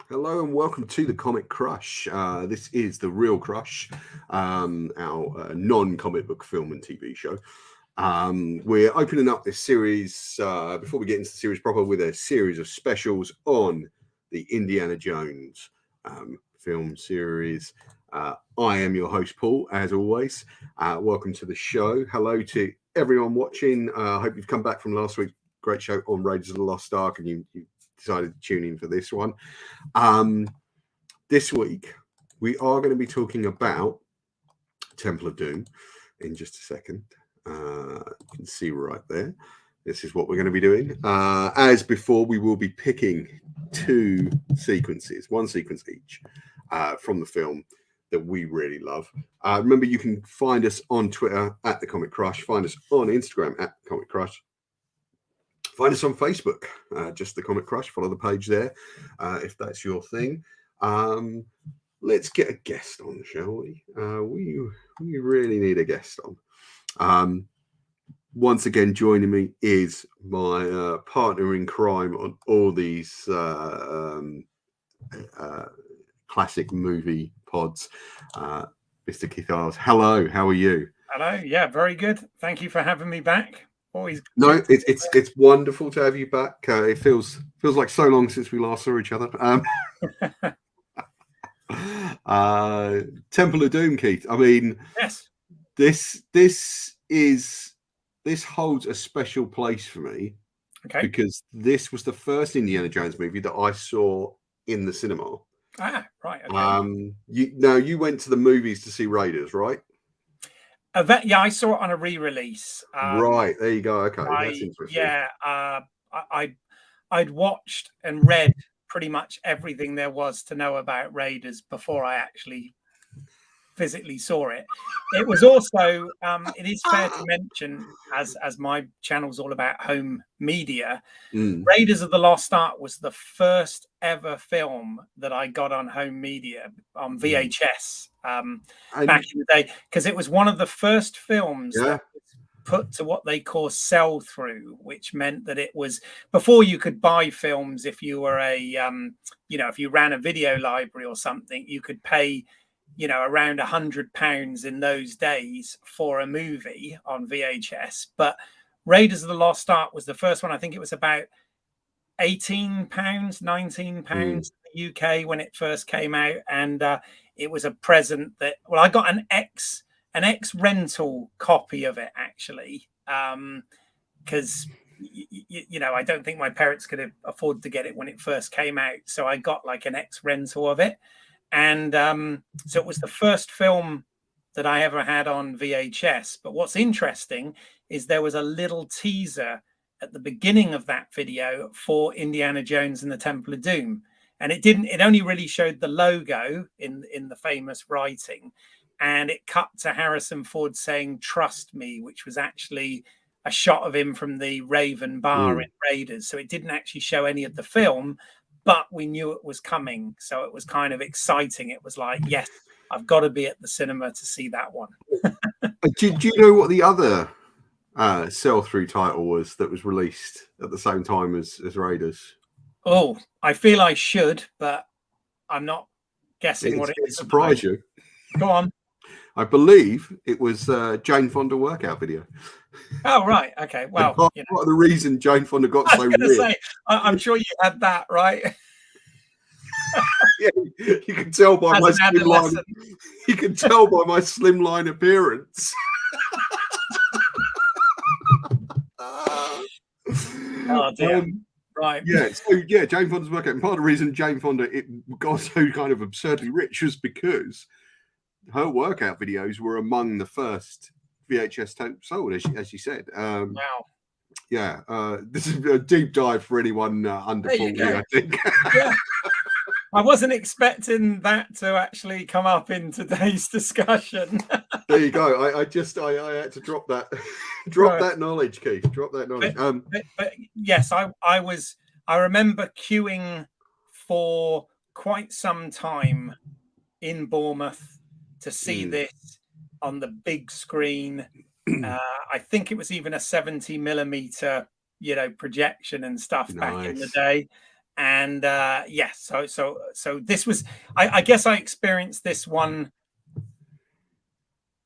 Hello and welcome to the Comic Crush. This is the Real Crush, our non-comic book film and TV show. We're opening up this series before we get into the series proper with a series of specials on the Indiana Jones film series. I am your host, Paul, as always. Welcome to the show. Hello to everyone watching. I hope you've come back from last week's great show on Raiders of the Lost Ark and you decided to tune in for this one. This week, we are going to be talking about Temple of Doom in just a second. You can see right there. This is what we're going to be doing. As before, we will be picking two sequences, one sequence each from the film that we really love. Remember, you can find us on Twitter at The Comic Crush, find us on Instagram at The Comic Crush. Find us on Facebook, just The Comic Crush. Follow the page there if that's your thing. Let's get a guest on, shall we? We really need a guest on. Once again, joining me is my partner in crime on all these classic movie pods, Mr. Keith Isles. Hello, how are you? Hello, yeah, very good. Thank you for having me back. Always. No, it's wonderful to have you back. It feels like so long since we last saw each other. Temple of Doom, Keith. I mean, yes, this holds a special place for me. Okay. Because this was the first Indiana Jones movie that I saw in the cinema. Ah, right. Okay. You went to the movies to see Raiders, right? Yeah, I saw it on a re-release. Right, there you go. Okay, that's interesting. Yeah, I'd watched and read pretty much everything there was to know about Raiders before I actually physically saw it. It was also, it is fair to mention, as my channel's all about home media, Raiders of the Lost Ark was the first ever film that I got on home media on VHS back in the day, because it was one of the first films that was put to what they call sell through, which meant that it was before you could buy films. If you were if you ran a video library or something, you could pay around £100 in those days for a movie on VHS. But Raiders of the Lost Ark was the first one. I think it was about £18, £19 in the UK when it first came out, and it was a present that I got an ex rental copy of it actually, because I don't think my parents could afford to get it when it first came out, so I got like an ex rental of it. And so it was the first film that I ever had on VHS. But what's interesting is there was a little teaser at the beginning of that video for Indiana Jones and the Temple of Doom. And it only really showed the logo in the famous writing. And it cut to Harrison Ford saying, "Trust me," which was actually a shot of him from the Raven Bar in Raiders. So it didn't actually show any of the film, but we knew it was coming. So it was kind of exciting. It was like, yes, I've got to be at the cinema to see that one. Do you know what the other sell-through title was that was released at the same time as Raiders? Oh, I feel I should, but I'm not guessing what it is. Surprise you. Go on. I believe it was Jane Fonda workout video. Oh, right. Okay. Well, part of the reason Jane Fonda got so rich. I'm sure you had that, right? Yeah, you can tell by my slimline. You can tell by my slimline appearance. Oh dear. Right. Yeah. So Jane Fonda's workout. And part of the reason Jane Fonda got so kind of absurdly rich was because her workout videos were among the first VHS tapes sold, as you said. Wow. Yeah. This is a deep dive for anyone under 40, I think. Yeah. I wasn't expecting that to actually come up in today's discussion. There you go. I had to drop that, that knowledge, Keith. Drop that knowledge. But yes, I remember queuing for quite some time in Bournemouth to see this on the big screen. I think it was even a 70mm, projection and stuff back in the day. And yes, so this was, I guess I experienced this one.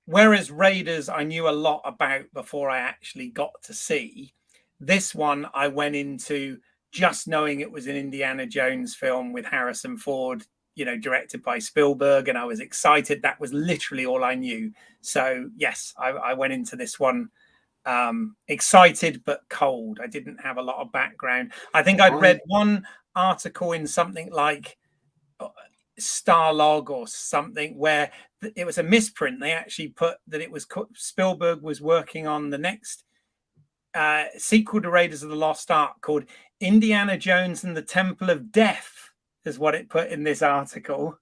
Whereas Raiders, I knew a lot about before I actually got to see. This one, I went into just knowing it was an Indiana Jones film with Harrison Ford, directed by Spielberg, and I was excited. That was literally all I knew. So yes, I went into this one excited but cold. I didn't have a lot of background. I think I'd read one article in something like Starlog or something where it was a misprint. They actually put that it was Spielberg was working on the next sequel to Raiders of the Lost Ark called Indiana Jones and the Temple of Death, is what it put in this article.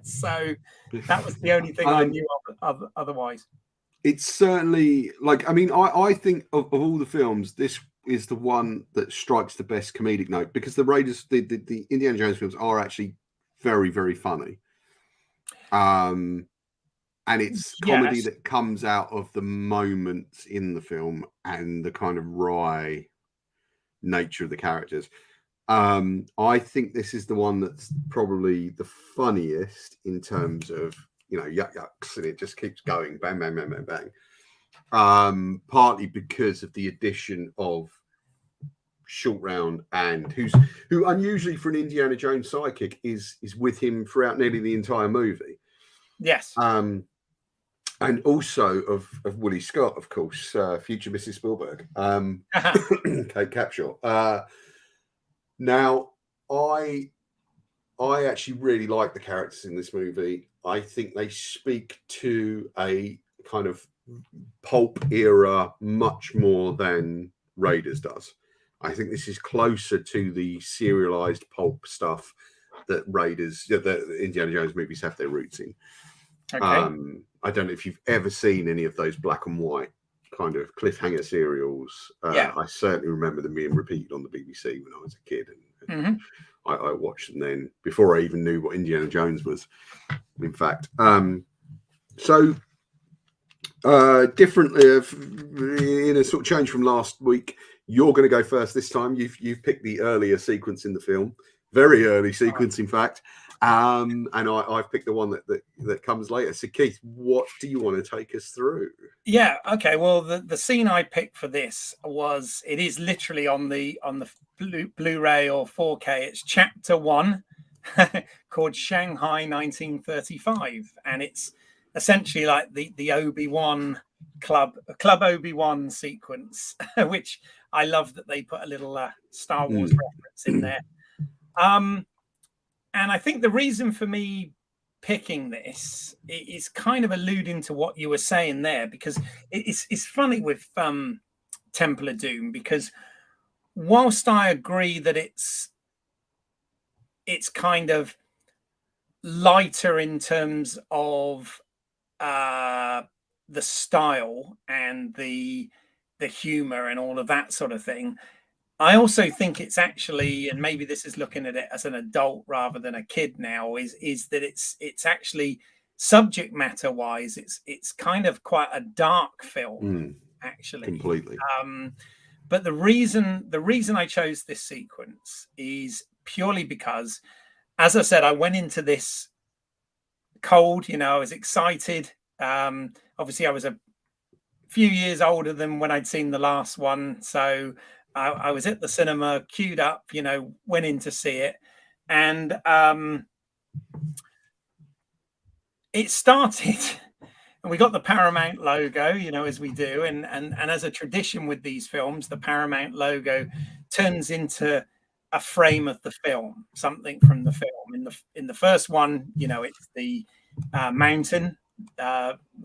So that was the only thing I knew of otherwise. It's certainly like, I mean, I think of all the films, this is the one that strikes the best comedic note, because the Raiders, the Indiana Jones films are actually very, very funny. And it's comedy that comes out of the moments in the film and the kind of wry nature of the characters. I think this is the one that's probably the funniest in terms of, yucks, and it just keeps going, bang, bang, bang, bang, bang. Partly because of the addition of Short Round, and who unusually for an Indiana Jones sidekick is with him throughout nearly the entire movie. Yes. And also of Willie Scott, of course, future Mrs. Spielberg, Kate Capshaw. Now, I actually really like the characters in this movie. I think they speak to a kind of pulp era much more than Raiders does. I think this is closer to the serialized pulp stuff that Raiders, the Indiana Jones movies have their roots in. Okay. I don't know if you've ever seen any of those black and white kind of cliffhanger serials. I certainly remember them being repeated on the BBC when I was a kid, and I watched them then before I even knew what Indiana Jones was, in fact. So differently, in a sort of change from last week, you're going to go first this time. You've picked the earlier sequence in the film, very early sequence, in fact, and I've picked the one that comes later. So Keith, what do you want to take us through? Yeah, okay. Well, the scene I picked for this it is literally on the Blu-ray or 4K. It's chapter 1 called Shanghai 1935, and it's essentially like the Obi-Wan Club Obi-Wan sequence, which I love that they put a little Star Wars reference in there. And I think the reason for me picking this is kind of alluding to what you were saying there, because it's funny with Temple of Doom, because whilst I agree that it's kind of lighter in terms of the style and the humor and all of that sort of thing, I also think it's actually, and maybe this is looking at it as an adult rather than a kid now, is that it's actually subject matter wise, it's kind of quite a dark film, actually. Completely. But the reason I chose this sequence is purely because, as I said, I went into this cold. I was excited. Obviously, I was a few years older than when I'd seen the last one, so I was at the cinema, queued up, went in to see it, and it started, and we got the Paramount logo, as we do, and as a tradition with these films, the Paramount logo turns into a frame of the film, something from the film. In the first one, it's the mountain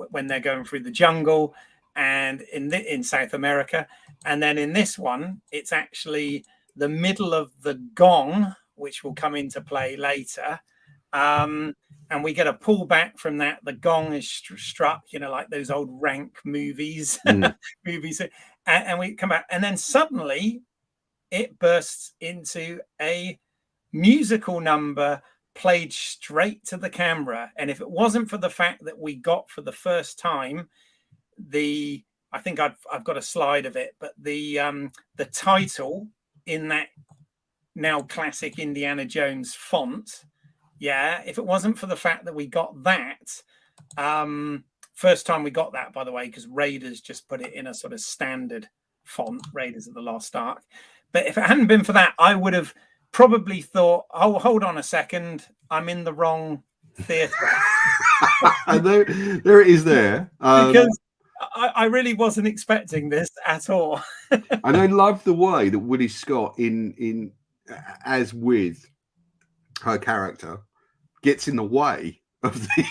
when they're going through the jungle, and in South America. And then in this one, it's actually the middle of the gong, which will come into play later. And we get a pullback from that. The gong is struck, like those old rank movies. And we come back. And then suddenly it bursts into a musical number played straight to the camera. And if it wasn't for the fact that we got for the first time I think I've got a slide of it, but the title in that now classic Indiana Jones font. Yeah, if it wasn't for the fact that we got that, first time we got that, by the way, because Raiders just put it in a sort of standard font, Raiders of the Lost Ark. But if it hadn't been for that, I would have probably thought, oh, hold on a second, I'm in the wrong theatre. There it is there. Because I really wasn't expecting this at all. And I love the way that Woody Scott, in as with her character, gets in the way of the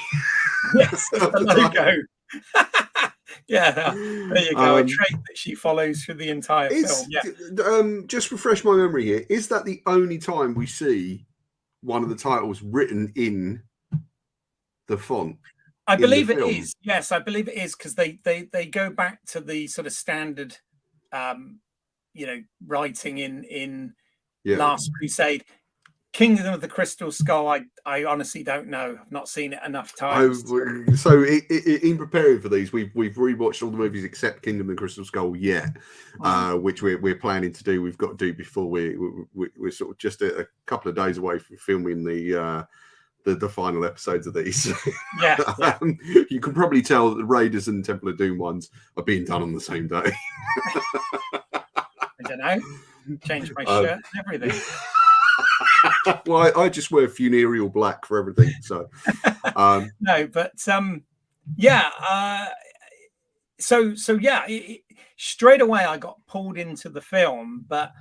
yes, of the logo. Yeah, there you go. A trait that she follows through the entire film. Yeah. Just refresh my memory here. Is that the only time we see one of the titles written in the font? I believe it is. Yes, I believe it is, because they go back to the sort of standard, writing in Last Crusade. Kingdom of the Crystal Skull, I honestly don't know. I've not seen it enough times. So in preparing for these, we've rewatched all the movies except Kingdom of the Crystal Skull yet, which we're planning to do. We've got to do before we're sort of just a couple of days away from filming the final episodes of these. Yeah. You can probably tell that the Raiders and Temple of Doom ones are being done on the same day. I don't know. Change my shirt and everything. Well, I just wear funereal black for everything. So no, but straight away I got pulled into the film. But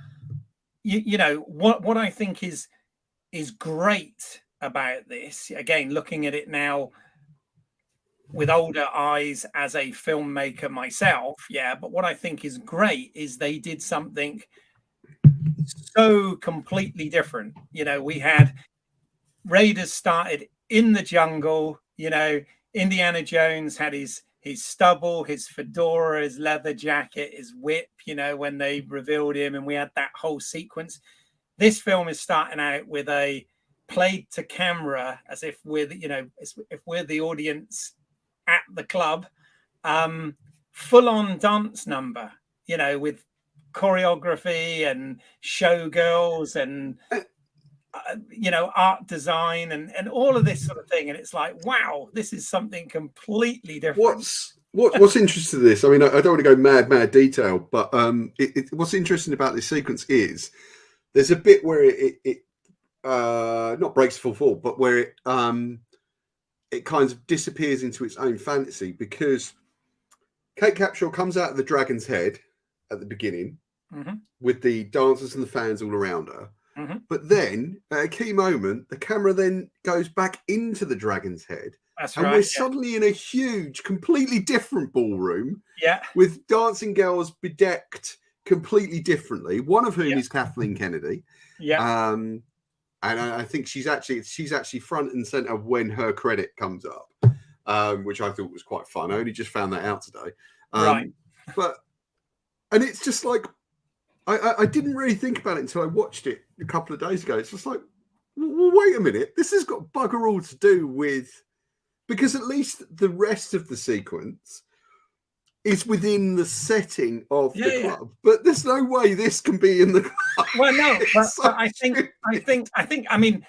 what I think is great about this, again, looking at it now with older eyes as a filmmaker myself, but what I think is great is they did something so completely different. We had Raiders started in the jungle. Indiana Jones had his stubble, his fedora, his leather jacket, his whip, when they revealed him, and we had that whole sequence. This film is starting out with a played to camera, as if we're the audience at the club, full on dance number, with choreography and showgirls and art design and all of this sort of thing, and it's like, wow, this is something completely different. What's interesting to this, I mean, I don't want to go mad detail, but what's interesting about this sequence is there's a bit where it not breaks full fall, but where it kind of disappears into its own fantasy, because Kate Capshaw comes out of the dragon's head at the beginning, with the dancers and the fans all around her. But then, at a key moment, the camera then goes back into the dragon's head. That's and right, we're suddenly in a huge, completely different ballroom. Yeah. With dancing girls bedecked completely differently. One of whom is Kathleen Kennedy. Yeah. And I think she's actually front and center when her credit comes up, which I thought was quite fun. I only just found that out today. Right. And it's just like, I didn't really think about it until I watched it a couple of days ago. It's just like, well, wait a minute. This has got bugger all to do with, because at least the rest of the sequence is within the setting of the club. But there's no way this can be in the club. Well, no, but I think, I mean,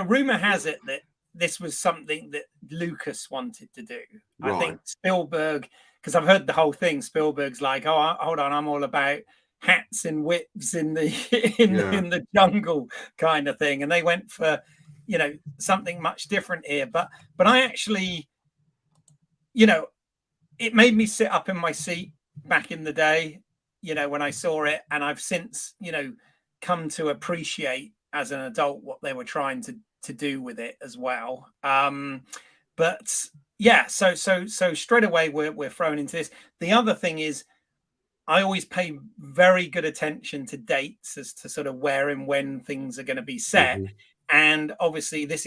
rumor has it that this was something that Lucas wanted to do. Right. I think Spielberg, because I've heard the whole thing, Spielberg's like, oh, hold on, I'm all about hats and whips in the jungle kind of thing, and they went for something much different here. But I actually, it made me sit up in my seat back in the day, when I saw it, and I've since come to appreciate as an adult what they were trying to do with it as well. But yeah, so straight away we're thrown into this. The other thing is, I always pay very good attention to dates as to sort of where and when things are going to be set. And obviously this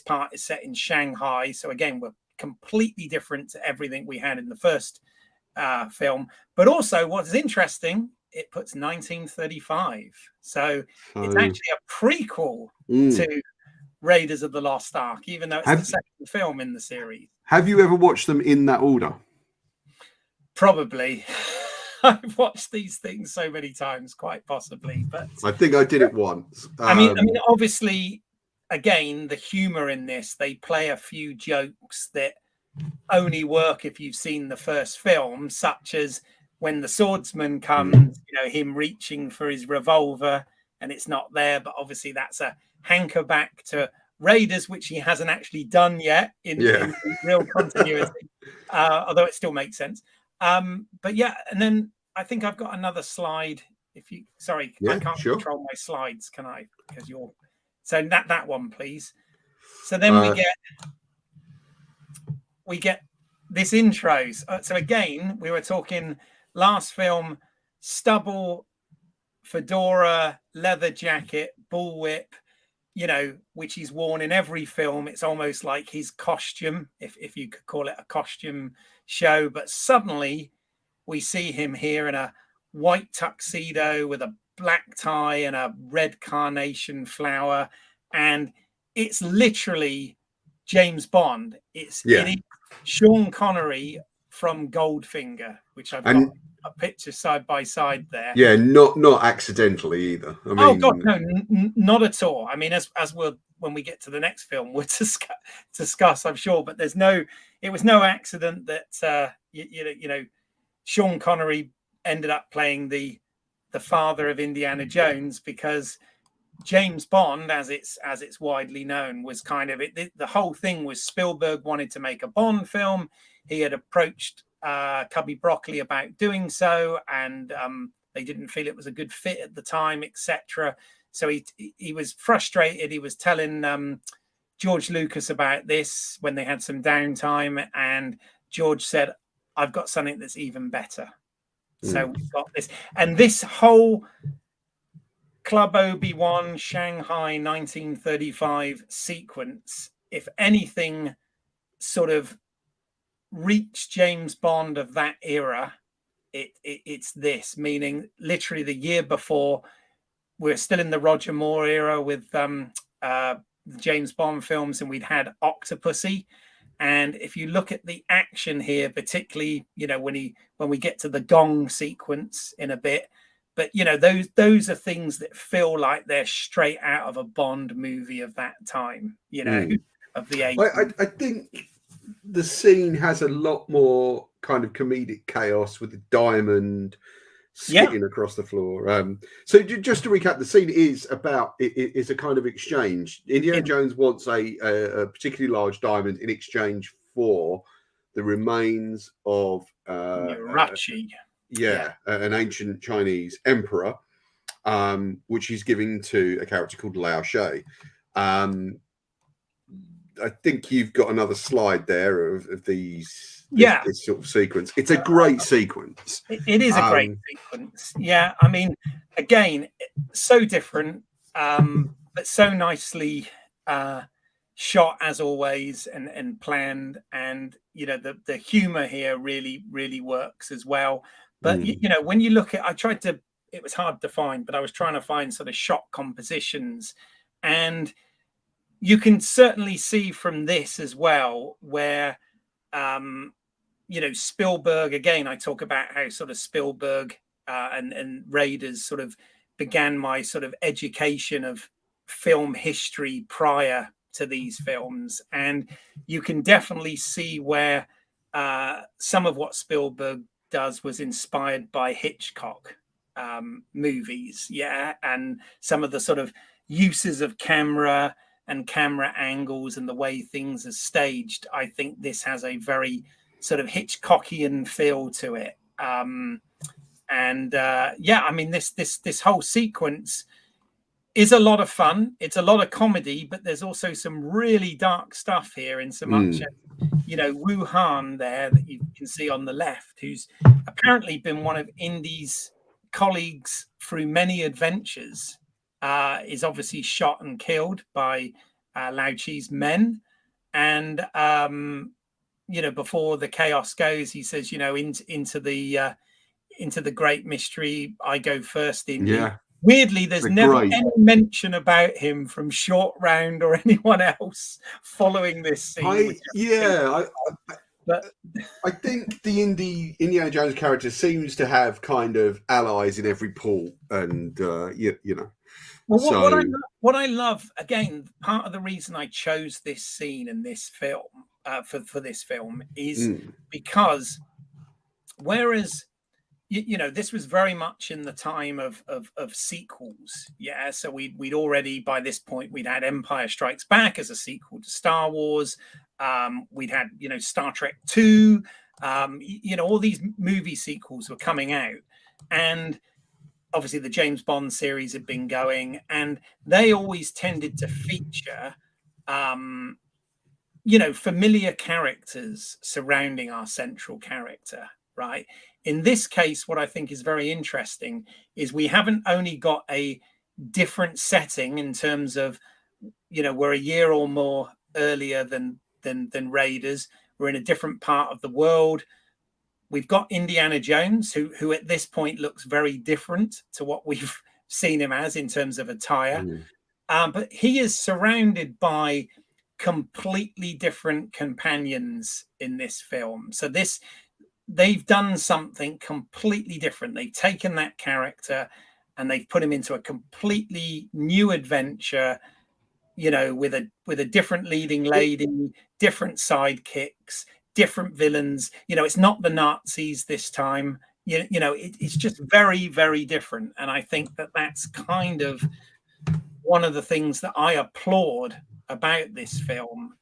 part is set in Shanghai. So again, we're completely different to everything we had in the first film. But also what is interesting, it puts 1935. So it's actually a prequel to Raiders of the Lost Ark, even though it's the second film in the series. Have you ever watched them in that order? Probably. I've watched these things so many times, quite possibly. But I think I did it once. I mean, obviously, again, the humor in this, they play a few jokes that only work if you've seen the first film, such as when the swordsman comes, you know, him reaching for his revolver and it's not there, but obviously that's a hanker back to Raiders, which he hasn't actually done yet in real continuity, although it still makes sense. But yeah, and then I think I've got another slide. If you, sorry, I can't control my slides, can I? Because you're, so that one, please. So then we get this intros. So again, we were talking last film, stubble, fedora, leather jacket, bullwhip, you know, which he's worn in every film. It's almost like his costume, if you could call it a costume show. But suddenly we see him here in a white tuxedo with a black tie and a red carnation flower. And it's literally James Bond. It's Sean Connery from Goldfinger, which I've got a picture side by side there. Yeah, not accidentally either. I mean, oh God, no, not at all. I mean, as we'll, when we get to the next film, we'll discuss, I'm sure. But it was no accident that you know, Sean Connery ended up playing the father of Indiana Jones, because James Bond, as it's widely known, was kind of the whole thing was Spielberg wanted to make a Bond film. He had approached Cubby Broccoli about doing so, and they didn't feel it was a good fit at the time, etc. So he was frustrated. He was telling George Lucas about this when they had some downtime, and George said, "I've got something that's even better." So we've got this, and this whole Club Obi-Wan Shanghai 1935 sequence, if anything, sort of reached James Bond of that era. It's this, meaning literally the year before, we're still in the Roger Moore era with James Bond films, and we'd had Octopussy. And if you look at the action here, particularly, you know, when we get to the gong sequence in a bit, but you know, those are things that feel like they're straight out of a Bond movie of that time, you know, of the 80s. I think the scene has a lot more kind of comedic chaos with the diamond skidding across the floor. So just to recap, the scene is about is a kind of exchange. Indiana Jones wants a particularly large diamond in exchange for the remains of Rachi. An ancient Chinese emperor, which he's giving to a character called Lao She. I think you've got another slide there of these. This sort of sequence. It's a great sequence. It is a great sequence. Yeah, I mean, again, so different, but so nicely shot as always, and planned. And you know, the humor here really works as well. But you know, when you look at, it was hard to find, but I was trying to find sort of shot compositions, and you can certainly see from this as well where you know, Spielberg, again, I talk about how sort of Spielberg and Raiders sort of began my sort of education of film history prior to these films. And you can definitely see where some of what Spielberg does was inspired by Hitchcock movies. Yeah. And some of the sort of uses of camera and camera angles and the way things are staged. I think this has a very sort of Hitchcockian feel to it. I mean, this whole sequence is a lot of fun. It's a lot of comedy, but there's also some really dark stuff here, in so much as, you know, Wu Han there that you can see on the left, who's apparently been one of Indy's colleagues through many adventures, is obviously shot and killed by Lao Chi's men. And you know, before the chaos goes, he says, you know, into the great mystery, I go first. Weirdly, there's never any mention about him from Short Round or anyone else following this scene. But I think the Indiana Jones character seems to have kind of allies in every port, and you know. Well, So what I love, again, part of the reason I chose this scene in this film for this film is because whereas you know, this was very much in the time of sequels. Yeah, so we'd already, by this point, we'd had Empire Strikes Back as a sequel to Star Wars. We'd had, you know, Star Trek 2. You know, all these movie sequels were coming out, and obviously the James Bond series had been going, and they always tended to feature you know, familiar characters surrounding our central character, right? In this case, what I think is very interesting is we haven't only got a different setting in terms of, you know, we're a year or more earlier than Raiders. We're in a different part of the world. We've got Indiana Jones, who at this point looks very different to what we've seen him as in terms of attire. But he is surrounded by completely different companions in this film. So they've done something completely different. They've taken that character and they've put him into a completely new adventure, you know, with a different leading lady, different sidekicks, different villains. You know, it's not the Nazis this time. You know, it's just very, very different. And I think that that's kind of one of the things that I applaud about this film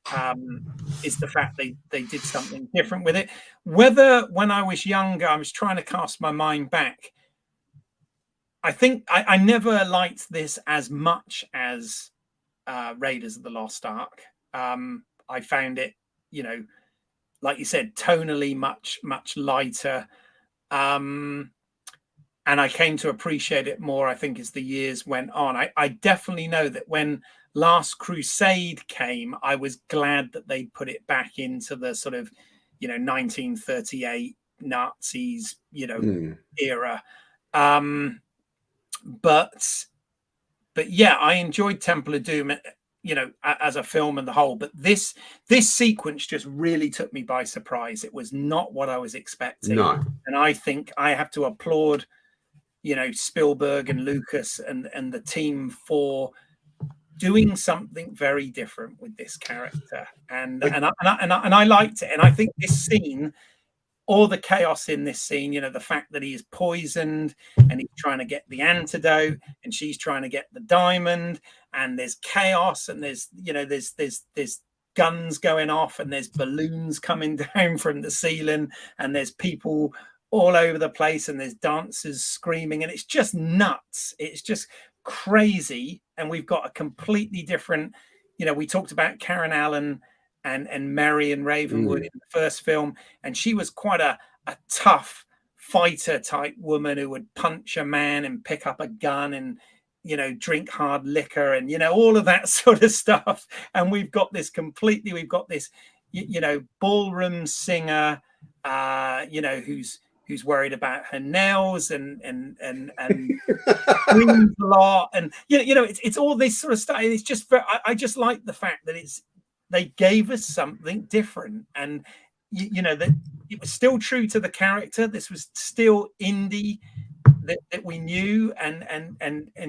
is the fact they did something different with it. Whether when I was younger, I was trying to cast my mind back. I think I never liked this as much as Raiders of the Lost Ark. I found it, you know, like you said, tonally much lighter. And I came to appreciate it more, I think, as the years went on. I definitely know that when Last Crusade came, I was glad that they put it back into the sort of, you know, 1938 Nazis, you know, era. But yeah, I enjoyed Temple of Doom, you know, as a film and the whole. But this sequence just really took me by surprise. It was not what I was expecting. no. And I think I have to applaud, you know, Spielberg and Lucas and the team for doing something very different with this character, and I liked it, and I think this scene, all the chaos in this scene, you know, the fact that he is poisoned and he's trying to get the antidote and she's trying to get the diamond, and there's chaos and there's, you know, there's guns going off and there's balloons coming down from the ceiling and there's people all over the place and there's dancers screaming and it's just nuts. It's just crazy. And we've got a completely different, you know, we talked about Karen Allen and Marion Ravenwood in the first film, and she was quite a tough fighter type woman who would punch a man and pick up a gun and, you know, drink hard liquor and, you know, all of that sort of stuff. And we've got this, you know, ballroom singer, you know, who's worried about her nails and screams a lot, and you know, it's all this sort of stuff. It's just I just like the fact that they gave us something different, and you know that it was still true to the character. This was still Indy that we knew, and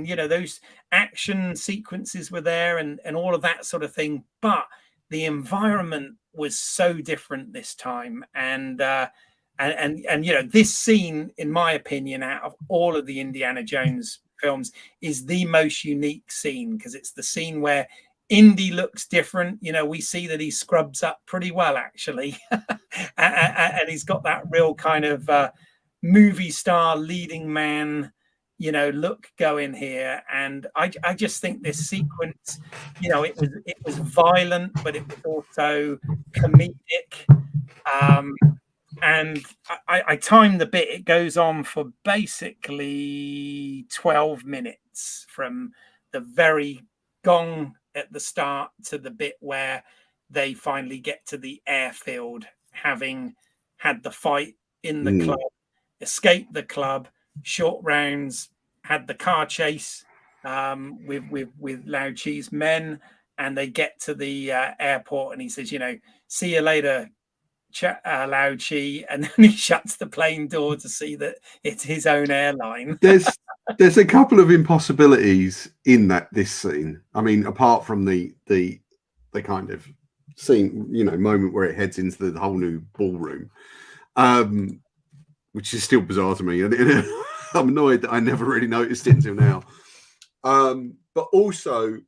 you know, those action sequences were there and all of that sort of thing. But the environment was so different this time, and you know, this scene, in my opinion, out of all of the Indiana Jones films, is the most unique scene because it's the scene where Indy looks different. You know, we see that he scrubs up pretty well, actually, and he's got that real kind of movie star leading man, you know, look going here. And I just think this sequence, you know, it was violent, but it was also comedic. And I timed the bit. It goes on for basically 12 minutes from the very gong at the start to the bit where they finally get to the airfield, having had the fight in the club, escaped the club, short rounds, had the car chase with Lao Chi's men, and they get to the airport, and he says, you know, see you later, Lao Chi, and then he shuts the plane door to see that it's his own airline. There's a couple of impossibilities in this scene. I mean, apart from the kind of scene, moment where it heads into the whole new ballroom, which is still bizarre to me, and I'm annoyed that I never really noticed it until now. But also,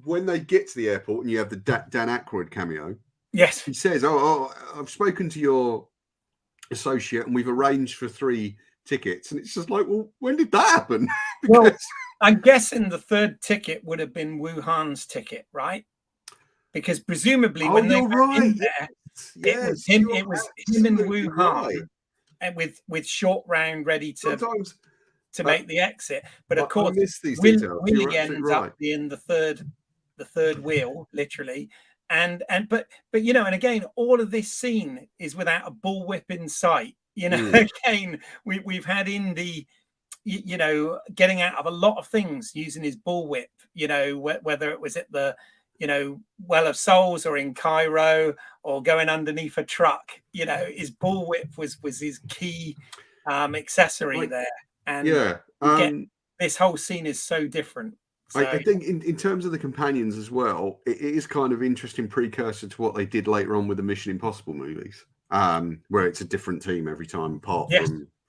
when they get to the airport and you have the Dan Aykroyd cameo, yes, he says, "Oh, I've spoken to your associate and we've arranged for 3 tickets," and it's just like, well, when did that happen? Because well, I'm guessing the 3rd ticket would have been Wuhan's ticket, right? Because presumably when they were in there, it was him in Wuhan, right. And with short round ready to make the exit. But of course, Willie ends up being the third wheel, literally. But and again, all of this scene is without a bullwhip in sight. Again, we've had Indy, getting out of a lot of things using his bullwhip. Whether it was at the Well of Souls or in Cairo or going underneath a truck. His bullwhip was his key accessory there. And this whole scene is so different. So, I think in terms of the companions as well, it is kind of interesting precursor to what they did later on with the Mission Impossible movies, where it's a different team every time, apart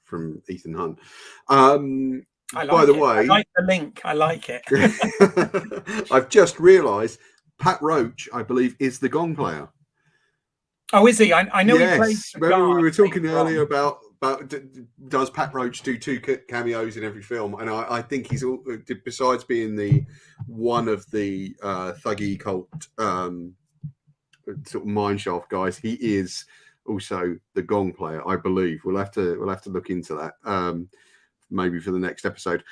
from Ethan Hunt. By the way, I like the link. I like it. I've just realised Pat Roach, I believe, is the gong player. Oh, is he? I know he plays. Remember we were talking earlier about does Pat Roach do 2 cameos in every film? And I think he's all, besides being one of the thuggy cult sort of mineshaft guys, he is also the gong player, I believe. We'll have to look into that maybe for the next episode.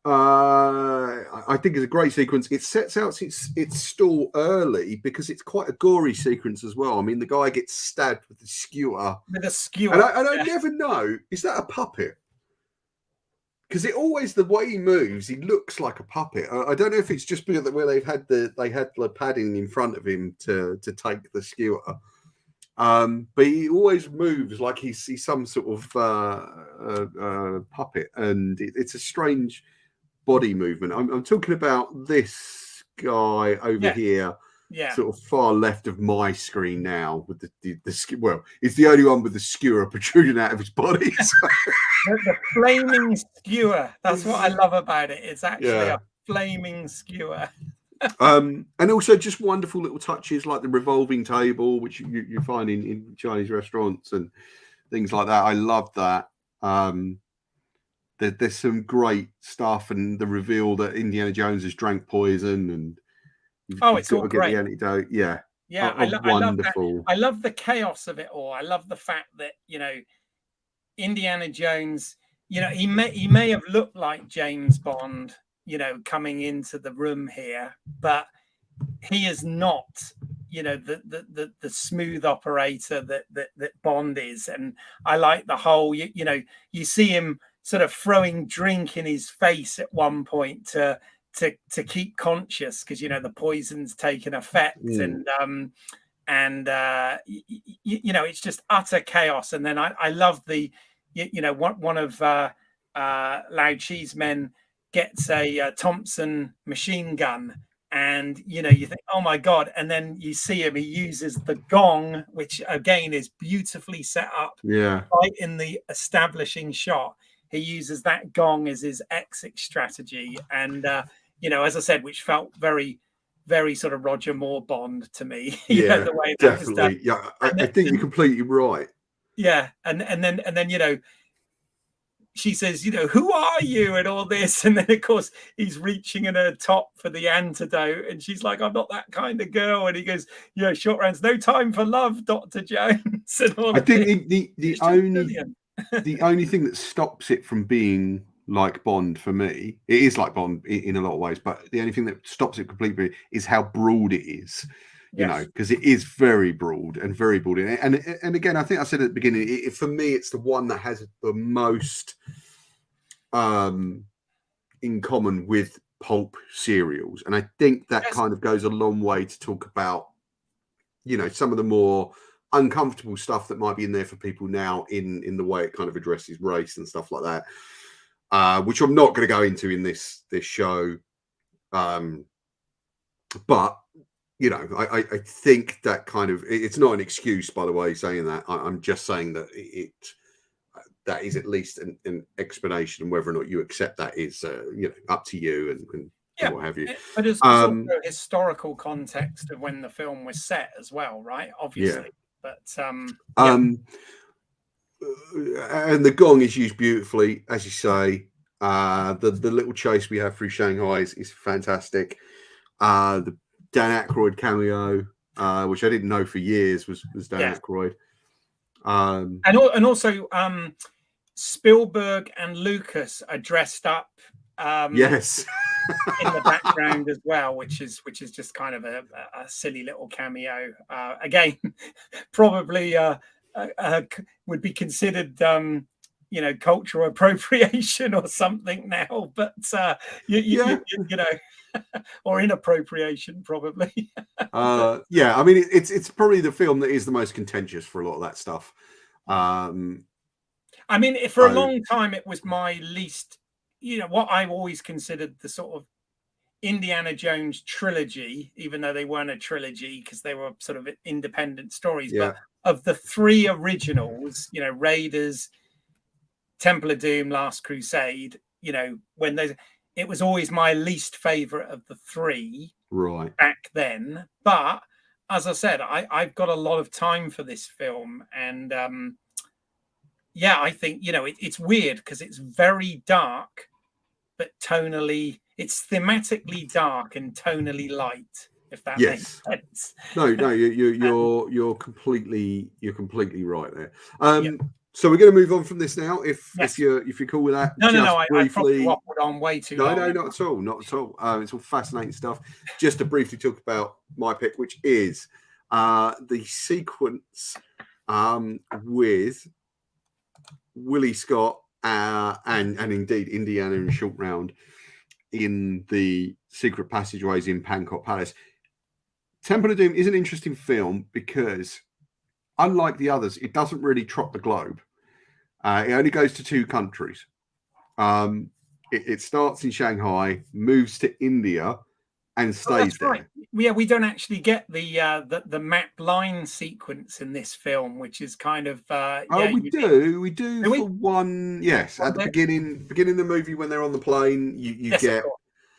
I think it's a great sequence. It sets out its stall early because it's quite a gory sequence as well. I mean, the guy gets stabbed with a skewer. And I never know, is that a puppet? Because the way he moves, he looks like a puppet. I don't know if it's just because where they had the padding in front of him to take the skewer. But he always moves like he's some sort of puppet, and it's a strange body movement. I'm talking about this guy over here, sort of far left of my screen now, with the well, it's the only one with the skewer protruding out of his body. So. The flaming skewer. That's what I love about it. It's actually a flaming skewer. And also just wonderful little touches like the revolving table, which you find in Chinese restaurants and things like that. I love that. There's some great stuff, and the reveal that Indiana Jones has drank poison, and it's all great. The antidote. Yeah, wonderful. I love the chaos of it all. I love the fact that Indiana Jones, he may have looked like James Bond, coming into the room here, but he is not, the smooth operator that Bond is. And I like the whole, you see him sort of throwing drink in his face at one point to keep conscious, because the poison's taken effect. It's just utter chaos. And then I love the one of Lao Chi's men gets a Thompson machine gun, and you think, oh my god, and then you see him, he uses the gong, which again is beautifully set up right in the establishing shot. He uses that gong as his exit strategy, and as I said, which felt very, very sort of Roger Moore Bond to me. The way that was done. Yeah, I think you're completely right. Yeah, and then she says, who are you, and all this, and then of course he's reaching in her top for the antidote, and she's like, I'm not that kind of girl, and he goes, short rounds, no time for love, Dr. Jones. And all I think the only thing that stops it from being like Bond for me, it is like Bond in a lot of ways, but the only thing that stops it completely is how broad it is. Because it is very broad and very broad. And again, I think I said at the beginning, for me, it's the one that has the most in common with pulp serials. And I think that kind of goes a long way to talk about, some of the more uncomfortable stuff that might be in there for people now in the way it kind of addresses race and stuff like that, which I'm not going to go into in this show. But I think that kind of, it's not an excuse, by the way, saying that. I'm just saying that that is at least an explanation, and whether or not you accept that is up to you and what have you. But there's also historical context of when the film was set as well, right? Obviously. Yeah. But and the gong is used beautifully, as you say. The little chase we have through Shanghai is fantastic. The Dan Aykroyd cameo, which I didn't know for years was Dan Aykroyd. And also Spielberg and Lucas are dressed up. Yes. In the background as well, which is just kind of a silly little cameo. Again, probably would be considered cultural appropriation or something now, but you know, or inappropriation probably. Yeah, I mean it's probably the film that is the most contentious for a lot of that stuff. I mean, for a long time it was my least, what I always considered the sort of Indiana Jones trilogy, even though they weren't a trilogy because they were sort of independent stories. Yeah. But of the three originals, Raiders, Temple of Doom, Last Crusade, it was always my least favorite of the three back then. But as I said, I've got a lot of time for this film, and I think it's weird because it's very dark, but tonally, it's thematically dark and tonally light. If that makes sense. No, you're completely right there. So we're going to move on from this now. If you're cool with that. No. I probably waffled on way too long. No, not at all. It's all fascinating stuff. Just to briefly talk about my pick, which is the sequence with Willie Scott and indeed Indiana and Short Round in the secret passageways in Pankot Palace. Temple of Doom is an interesting film because, unlike the others, it doesn't really trot the globe. It only goes to two countries. It starts in Shanghai, moves to India, and stays there. Right. Yeah, we don't actually get the map line sequence in this film, which is kind of we do for one. Yes, at the beginning of the movie when they're on the plane, you get.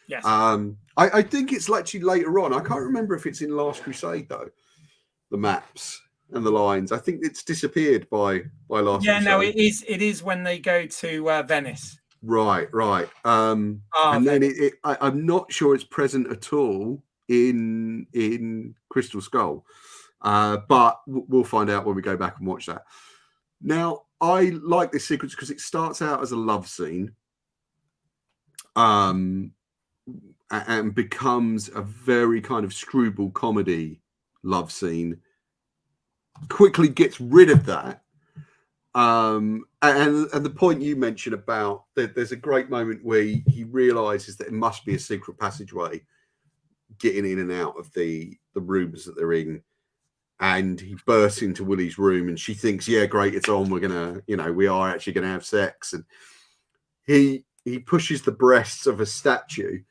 Yes. I think it's actually later on. I can't remember if it's in Last Crusade though. The maps and the lines. I think it's disappeared by Last Crusade. No, it is when they go to Venice. Right. And then I'm not sure it's present at all in Crystal Skull, but we'll find out when we go back and watch that. Now, I like this sequence because it starts out as a love scene, and becomes a very kind of screwball comedy love scene. Quickly gets rid of that. And the point you mentioned about there's a great moment where he realizes that it must be a secret passageway getting in and out of the rooms that they're in, and he bursts into Willie's room and she thinks, yeah, great, it's on, we're gonna, we are actually gonna have sex, and he pushes the breasts of a statue,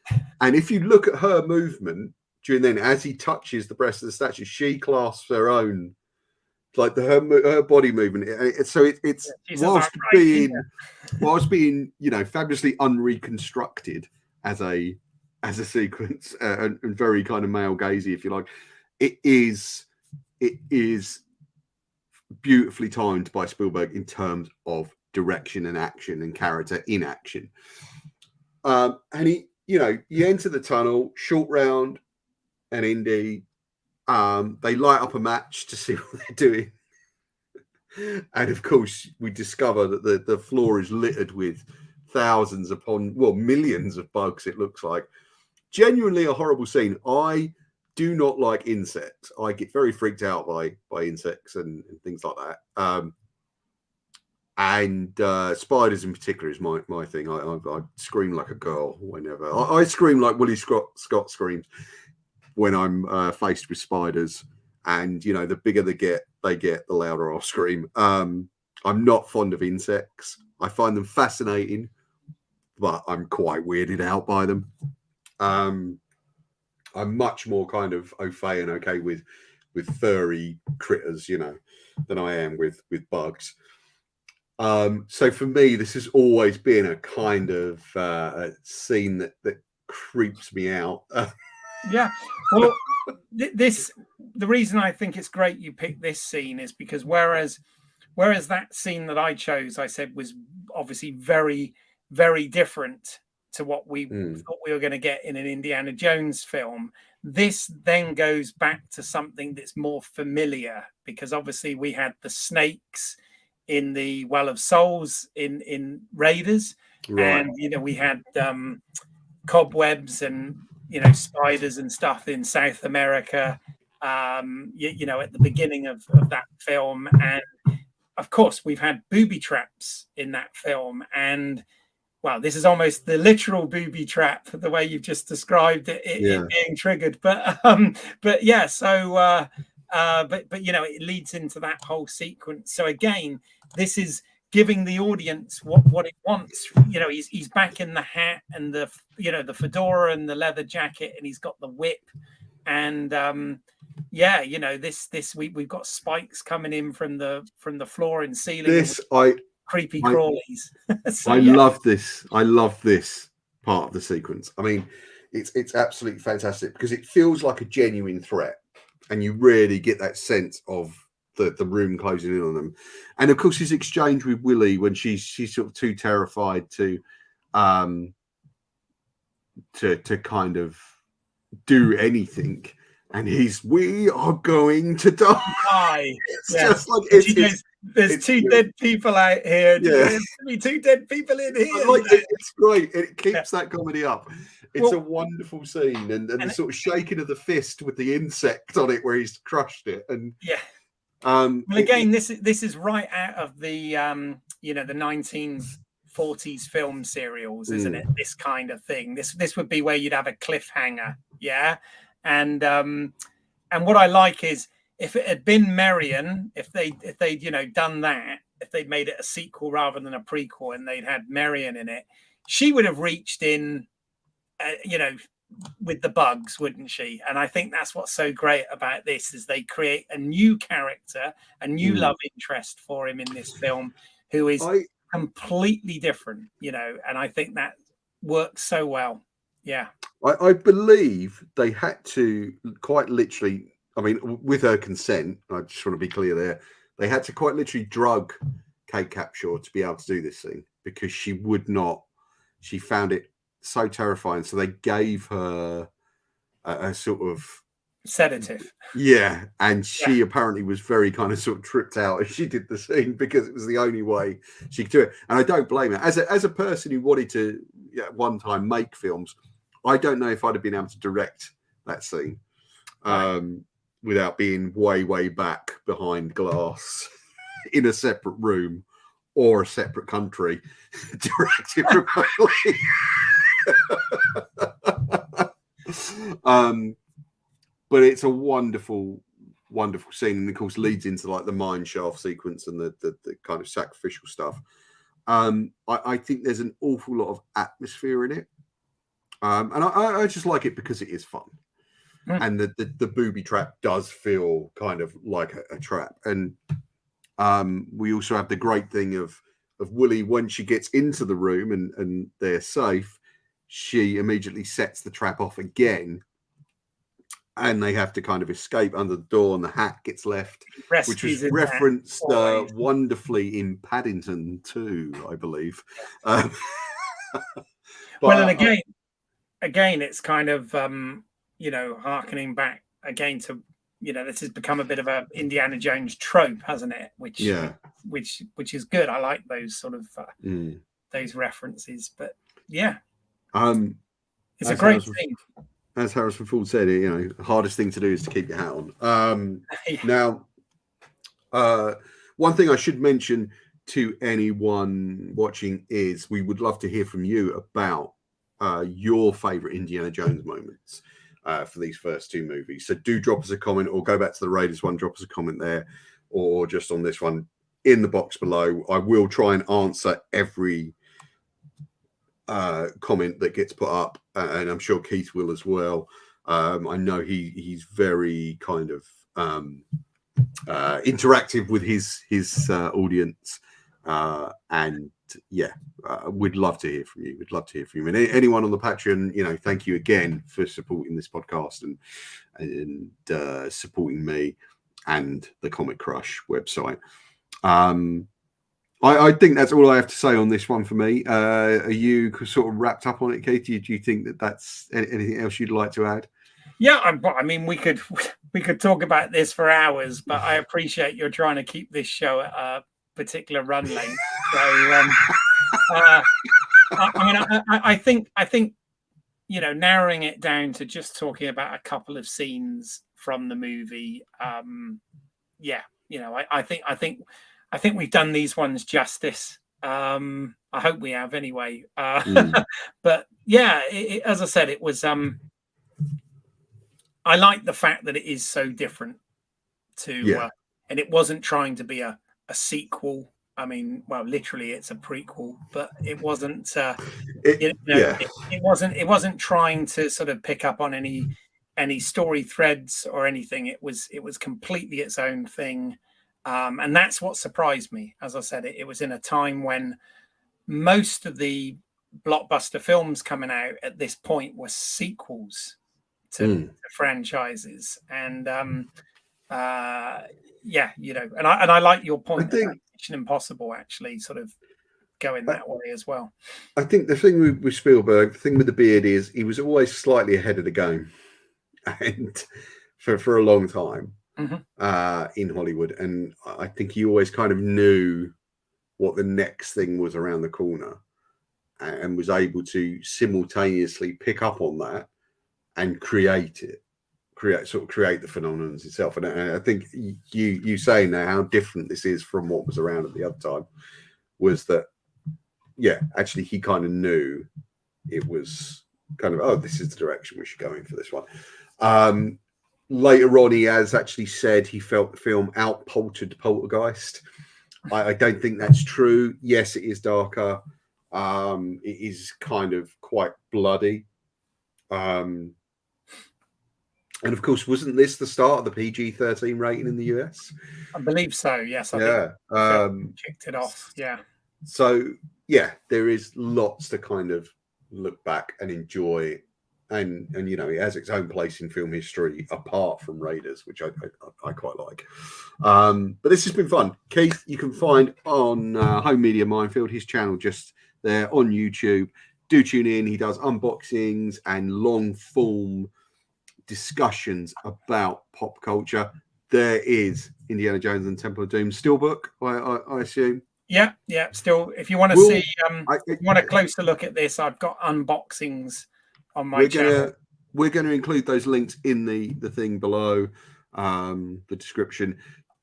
and if you look at her movement during then, as he touches the breast of the statue, she clasps her own, like her body movement. So it's whilst being fabulously unreconstructed as a sequence and very kind of male gazy, if you like, it is beautifully timed by Spielberg in terms of direction and action and character in action. And you enter the tunnel, Short Round and Indy. They light up a match to see what they're doing. And of course, we discover that the floor is littered with thousands upon, millions of bugs, it looks like. Genuinely a horrible scene. I do not like insects. I get very freaked out by insects and things like that. And spiders in particular is my thing. I scream like a girl whenever. I scream like Willie Scott screams when I'm faced with spiders. and you know, the bigger they get, the louder I'll scream. I'm not fond of insects. I find them fascinating, but I'm quite weirded out by them. I'm much more kind of au fait and okay with furry critters, you know, than I am with bugs. So for me, this has always been a kind of a scene that creeps me out. Yeah. Well, the reason I think it's great you picked this scene is because whereas that scene that I chose, I said was obviously very, very different to what we thought we were going to get in an Indiana Jones film. This then goes back to something that's more familiar, because obviously we had the snakes in the Well of Souls in Raiders, Right. and you know, we had cobwebs and, you know, spiders and stuff in South America, you know, at the beginning of that film. And of course we've had booby traps in that film, and well, this is almost the literal booby trap, the way you've just described it being triggered. But yeah, so but you know, it leads into that whole sequence. So again, this is giving the audience what it wants. You know, he's back in the hat and the, you know, the fedora and the leather jacket, and he's got the whip, and yeah, you know, this we've got spikes coming in from the floor and ceiling. Creepy crawlies. So, I love this. I love this part of the sequence. I mean, it's absolutely fantastic because it feels like a genuine threat, and you really get that sense of the room closing in on them. And of course, his exchange with Willie when she's sort of too terrified to kind of do anything. And we are going to die. It's just like there's two dead people out here. Yeah. There's two dead people in here. It's great. It keeps that comedy up. It's a wonderful scene, and the sort of shaking of the fist with the insect on it where he's crushed it. And well, again, this is right out of the you know, the 1940s film serials, isn't it? This kind of thing. This would be where you'd have a cliffhanger, yeah. And what I like is, if it had been Marion, if they'd you know, done that, if they'd made it a sequel rather than a prequel, and they'd had Marion in it, she would have reached in, you know, with the bugs, wouldn't she? And I think that's what's so great about this, is they create a new character, a new love interest for him in this film, who is completely different, you know, and I think that works so well. Yeah. I believe they had to quite literally, I mean, with her consent, I just want to be clear there, they had to quite literally drug Kate Capshaw to be able to do this thing, because she would not, she found it so terrifying. So they gave her a sort of sedative. Yeah. And she apparently was very kind of sort of tripped out as she did the scene, because it was the only way she could do it. And I don't blame her. As a person who wanted to at one time make films, I don't know if I'd have been able to direct that scene without being way back behind glass in a separate room or a separate country, directed remotely. But it's a wonderful scene, and of course leads into like the mine shaft sequence and the kind of sacrificial stuff. I think there's an awful lot of atmosphere in it. And I just like it because it is fun. And the booby trap does feel kind of like a trap. And we also have the great thing of Willie, when she gets into the room and they're safe, she immediately sets the trap off again, and they have to kind of escape under the door, and the hat gets left, which was referenced wonderfully in Paddington 2, I believe. Well, and again, it's kind of you know, harkening back again to, you know, this has become a bit of a Indiana Jones trope, hasn't it? Which is good. I like those sort of those references. But yeah, it's a great thing. As Harrison Ford said, you know, the hardest thing to do is to keep your hat on. Now, one thing I should mention to anyone watching is we would love to hear from you about your favorite Indiana Jones moments. for these first two movies. So do drop us a comment, or go back to the Raiders one, drop us a comment there, or just on this one in the box below. I will try and answer every comment that gets put up, and I'm sure Keith will as well. I know he's very kind of interactive with his audience, and yeah, we'd love to hear from you. We'd love to hear from you. And anyone on the Patreon, thank you again for supporting this podcast and supporting me and the Comic Crush website. I think that's all I have to say on this one for me. Are you sort of wrapped up on it, Katie? Do you think that that's anything else you'd like to add? Yeah, I mean, we could talk about this for hours, but I appreciate you're trying to keep this show at a particular run length. So, I think narrowing it down to just talking about a couple of scenes from the movie. I think we've done these ones justice. I hope we have anyway. But yeah, as I said, it was. I like the fact that it is so different to, and it wasn't trying to be a sequel. I mean, well, literally, it's a prequel, but it wasn't. It wasn't trying to sort of pick up on any story threads or anything. It was completely its own thing, and that's what surprised me. As I said, it was in a time when most of the blockbuster films coming out at this point were sequels to franchises, and and I like your point about Mission Impossible actually sort of going that way as well. I think the thing with Spielberg, the thing with the beard, is he was always slightly ahead of the game, and for a long time in Hollywood, and I think he always kind of knew what the next thing was around the corner, and was able to simultaneously pick up on that and create the phenomenon itself. And I think you saying now how different this is from what was around at the other time was that, actually he kind of knew it was kind of, this is the direction we should go in for this one. Later on, he has actually said he felt the film out-poltered Poltergeist. I don't think that's true. Yes, it is darker. It is kind of quite bloody. And of course, wasn't this the start of the PG-13 rating in the US? I believe so. Yes. I think kicked it off. Yeah. So there is lots to kind of look back and enjoy, and it has its own place in film history apart from Raiders, which I quite like. But this has been fun. Keith, you can find on Home Media Minefield, his channel just there on YouTube. Do tune in. He does unboxings and long form discussions about pop culture. There is Indiana Jones and Temple of Doom Steelbook, I assume. Yeah. Still, if you want to see, you want a closer look at this, I've got unboxings on my channel. We're going to include those links in the thing below, the description.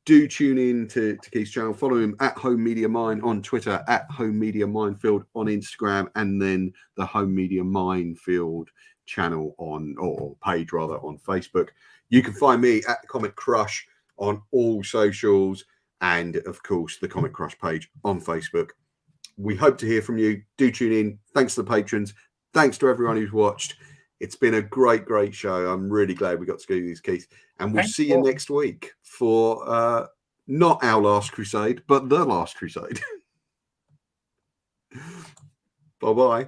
Do tune in to Keith's channel. Follow him at Home Media Mine on Twitter, at Home Media Minefield on Instagram, and then the Home Media Minefield channel or page rather on Facebook. You can find me at the Comic Crush on all socials, and of course the Comic Crush page on Facebook. We hope to hear from you. Do tune in. Thanks to the patrons. Thanks to everyone who's watched. It's been a great show. I'm really glad we got to do this, Keith, and we'll see you next week for not our last crusade, but the last crusade. Bye-bye.